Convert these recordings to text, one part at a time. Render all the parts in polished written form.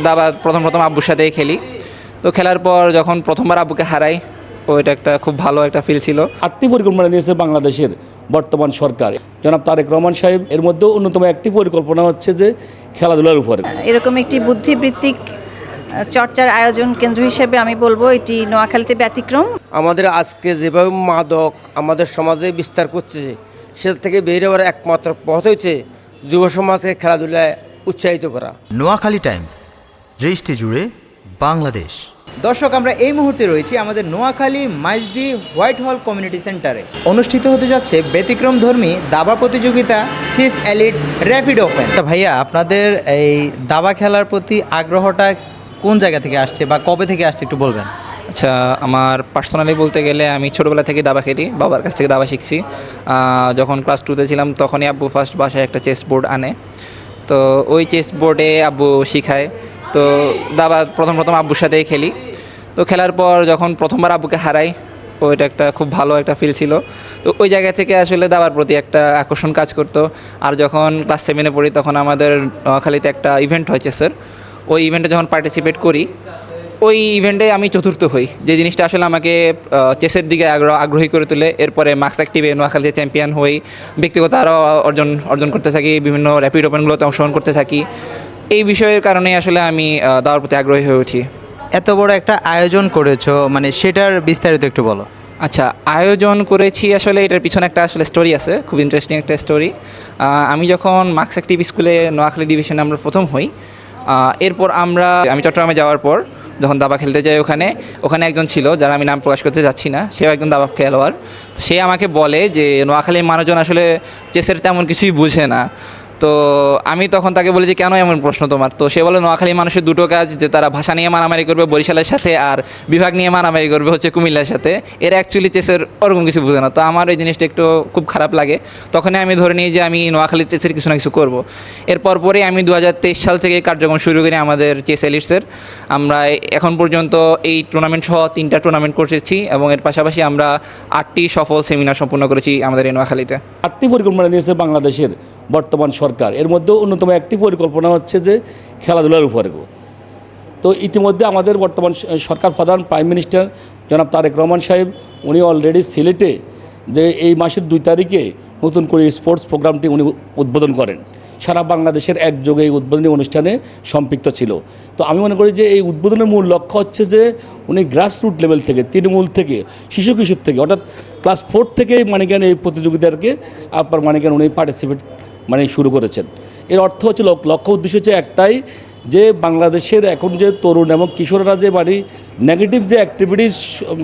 দাবা প্রথম আব্বুর সাথেই খেলি। তো খেলার পর যখন প্রথমবার আব্বুকে হারাই, ওইটা একটা খুব ভালো একটা ফিল ছিল। আটটি পরিকল্পনা নিয়েছে বাংলাদেশের বর্তমান সরকার, জনাব তারেক রহমান সাহেব। এর মধ্যে অন্যতম একটি পরিকল্পনা হচ্ছে যে খেলাধুলার উপরে এরকম একটি বুদ্ধিবৃত্তিক চর্চার আয়োজন কেন্দ্র হিসেবে আমি বলবো এটি নোয়াখালীতে ব্যতিক্রম। আমাদের আজকে যেভাবে মাদক আমাদের সমাজে বিস্তার করছে, সেটা থেকে বেরিয়ে হওয়ার একমাত্র পথ হচ্ছে যুব সমাজকে খেলাধুলায় উৎসাহিত করা। নোয়াখালী টাইমস, দৃষ্টি জুড়ে বাংলাদেশ। দর্শক, আমরা এই মুহূর্তে রয়েছি আমাদের নোয়াখালী মাইজদি হোয়াইট হল কমিউনিটি সেন্টারে। অনুষ্ঠিত হতে যাচ্ছে ব্যতিক্রমধর্মী দাবা প্রতিযোগিতা চেস এলিট র্যাপিড ওপেন। ভাইয়া, আপনাদের এই দাবা খেলার প্রতি আগ্রহটা কোন জায়গা থেকে আসছে বা কবে থেকে আসছে একটু বলবেন? আচ্ছা, আমার পার্সোনালি বলতে গেলে আমি ছোটোবেলা থেকে দাবা খেলি, বাবার কাছ থেকে দাবা শিখছি। যখন ক্লাস 2-তে ছিলাম তখনই আব্বু ফার্স্ট বাসায় একটা চেস বোর্ড আনে, তো ওই চেস বোর্ডে আব্বু শিখায়। তো দাবা প্রথম আব্বুর সাথেই খেলি। তো খেলার পর যখন প্রথমবার আব্বুকে হারাই, ওইটা একটা খুব ভালো একটা ফিল ছিল। তো ওই জায়গা থেকে আসলে দাবার প্রতি একটা আকর্ষণ কাজ করতো। আর যখন ক্লাস 7-এ পড়ি তখন আমাদের নোয়াখালীতে একটা ইভেন্ট হয়েছে স্যার, ওই ইভেন্টে যখন পার্টিসিপেট করি, ওই ইভেন্টে আমি চতুর্থ হই, যে জিনিসটা আসলে আমাকে চেসের দিকে আগ্রহী করে তোলে। এরপরে মার্কস অ্যাক্টিভে নোয়াখালীতে চ্যাম্পিয়ন হই, ব্যক্তিগত আরও অর্জন করতে থাকি, বিভিন্ন র্যাপিড ওপেনগুলোতে অংশগ্রহণ করতে থাকি। এই বিষয়ের কারণেই আসলে আমি দাবার প্রতি আগ্রহী হয়ে উঠি। এত বড় একটা আয়োজন করেছো, মানে সেটার বিস্তারিত একটু বলো। আচ্ছা, আয়োজন করেছি আসলে এটার পিছনে একটা আসলে স্টোরি আছে, খুব ইন্টারেস্টিং একটা স্টোরি। আমি যখন মার্কস অ্যাক্টিভ স্কুলে নোয়াখালী ডিভিশনে আমরা প্রথম হই, এরপর আমি চট্টগ্রামে যাওয়ার পর যখন দাবা খেলতে যাই, ওখানে একজন ছিল, যার আমি নাম প্রকাশ করতে যাচ্ছি না, সেও একজন দাবা খেলোয়াড়। সে আমাকে বলে যে নোয়াখালীর মানুষজন আসলে চেসের তেমন কিছুই বুঝে না। তো আমি তখন তাকে বলি যে কেন এমন প্রশ্ন তোমার? তো সে বলে নোয়াখালীর মানুষের দুটো কাজ, যে তারা ভাষা নিয়ে মারামারি করবে বরিশালের সাথে, আর বিভাগ নিয়ে মারামারি করবে হচ্ছে কুমিল্লার সাথে। এরা অ্যাকচুয়ালি চেসের ওরকম কিছু বুঝে না। তো আমার এই জিনিসটা একটু খুব খারাপ লাগে। তখনই আমি ধরে নিই যে আমি নোয়াখালীর চেসের কিছু না কিছু করব। এরপর পরে আমি 2023 সাল থেকে কার্যক্রম শুরু করি আমাদের চেস এলিটসের। আমরা এখন পর্যন্ত এই টুর্নামেন্ট সহ 3টা টুর্নামেন্ট করেছি, এবং এর পাশাপাশি আমরা 8টি সফল সেমিনার সম্পন্ন করেছি আমাদের এই নোয়াখালীতে। আটটি পরিকল্পনা নিয়েছে বাংলাদেশের বর্তমান সরকার। এর মধ্যে অন্যতম একটি পরিকল্পনা হচ্ছে যে খেলাধুলার উপরে। তো ইতিমধ্যে আমাদের বর্তমান সরকার প্রধান প্রাইম মিনিস্টার জনাব তারেক রহমান সাহেব, উনি অলরেডি সিলেটে যে এই মাসের 2 তারিখে নতুন করে স্পোর্টস প্রোগ্রামটি উনি উদ্বোধন করেন। সারা বাংলাদেশের একযোগে এই উদ্বোধনী অনুষ্ঠানে সম্পৃক্ত ছিল। তো আমি মনে করি যে এই উদ্বোধনের মূল লক্ষ্য হচ্ছে যে উনি গ্রাসরুট লেভেল থেকে, তৃণমূল থেকে, শিশু কিশোর থেকে, অর্থাৎ ক্লাস 4 থেকে এই প্রতিযোগিতাকে উনি পার্টিসিপেট শুরু করেছেন। এর অর্থ হচ্ছে, লক্ষ্য উদ্দেশ্য হচ্ছে একটাই, যে বাংলাদেশের এখন যে তরুণ এবং কিশোররা যে নেগেটিভ যে অ্যাক্টিভিটিস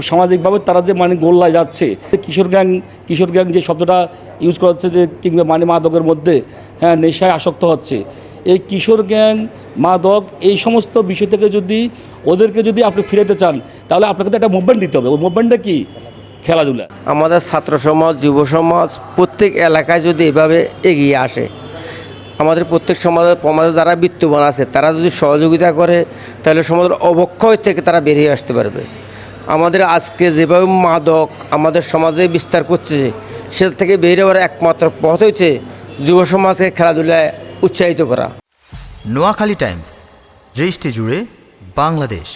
সামাজিকভাবে তারা যে গোল্লায় যাচ্ছে, কিশোর গ্যাং যে শব্দটা ইউজ করা হচ্ছে, যে কিংবা মাদকের মধ্যে নেশায় আসক্ত হচ্ছে, এই কিশোর গ্যাং, মাদক, এই সমস্ত বিষয় থেকে ওদেরকে যদি আপনি ফিরাতে চান, তাহলে আপনাকে তো একটা মুভমেন্ট দিতে হবে। ওই মুভমেন্টটা কি? খেলাধুলা। আমাদের ছাত্র সমাজ, যুব সমাজ প্রত্যেক এলাকায় যদি এভাবে এগিয়ে আসে, আমাদের প্রত্যেক সমাজে যারা বিত্তবান আছে তারা যদি সহযোগিতা করে, তাহলে সমাজের অবক্ষয় থেকে তারা বেরিয়ে আসতে পারবে। আমাদের আজকে যেভাবে মাদক আমাদের সমাজে বিস্তার করছে, সেটা থেকে বেরিয়ে হওয়ার একমাত্র পথ হচ্ছে যুব সমাজকে খেলাধুলায় উৎসাহিত করা। নোয়াখালী টাইমস, দৃষ্টি জুড়ে বাংলাদেশ।